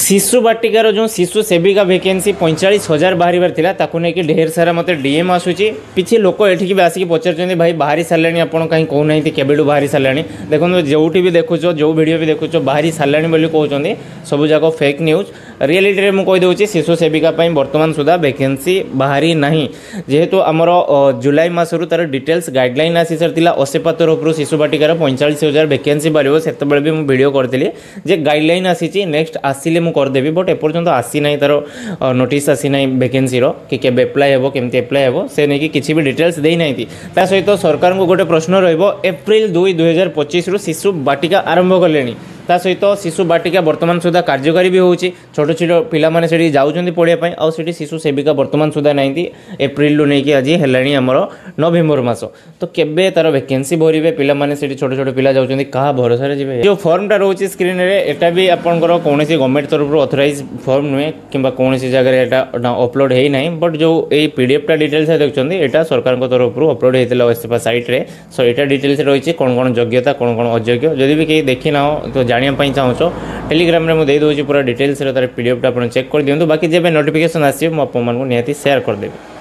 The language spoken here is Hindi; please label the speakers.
Speaker 1: शिशु बाटिकार जो शिशु सेविका वैकेंसी 45,000 बाहर थिला ताकू नहीं कि ढेर सारा मत डीएम आसूची किसी लोक एठिक भी आसिक पचार भाई बाहरी सारे आपड़ कहीं कहूना केबेठू बाहरी सारे देखो जो भी देखुच जो वीडियो भी देखुच बाहरी सारे कहते सब जाक फेक न्यूज रियलिटी में कहीदे शिशु सेविका बर्तमान सुधा वैकेंसी बाहरी ना जेहेतु आमर जुलाई मसरू तार डिटेल्स गाइडलाइन आसी सारी असेपा तरफ शिशु बाटिकार 45,000 वैकेंसी बाहर से भी मुझे वीडियो करी जे गाइडलाइन आसी नेक्स्ट आसिले मु करदेवी बट एपर्तंत आसी ना तार नोटिस आसी ना वैकेंसी कि केबे एप्लाई हेबो केमती एप्लाई हेबो से नहीं कि किसी भी डिटेल्स दे ना ता सहित सरकार को गोटे प्रश्न रहिबो एप्रिल 2 2025 रु शिशु बाटिका आरंभ कलेनी ता सहित शिशु बाटिका वर्तमान सुधा कार्यकारी भी होची छोट छोट पिला माने सेठी जाउचंदी पढिया आउ सेठी शिशु सेविका वर्तमान सुधा नाइंती एप्रिल रु नहीं आज हेलाणी हमर नवेम्बर मास तो केबे तार वैकेंसी भरिबे पिला माने सेठी छोट छोट पिला जाउचंदी कहा भरोसा रे जिवे जो फॉर्मटा रोची स्क्रीन रे एटा भी आपनकर कोनोसी गवर्नमेंट तरफ रु ऑथराइज फॉर्म नुहे किंबा कोनोसी जगह रे एटा अपलोड हेई नाही बट जो ए पीडीएफ टा डिटेल्स देखचंदी एटा सरकार को तरफ रु अपलोड हेतिला ओएसपा साइट रे सो एटा डिटेल्स रहिछि कोन कोन योग्यता कोन कोन अयोग्य जदि भी के देखि ना तो जानिया चाहो टेलीग्राम में मुझे देदेवि पूरा डिटेल्स पीडीएफ आप चेक कर दिखाँ बाकी जब नोटिफिकेशन आस निहाती शेयर करदेवी।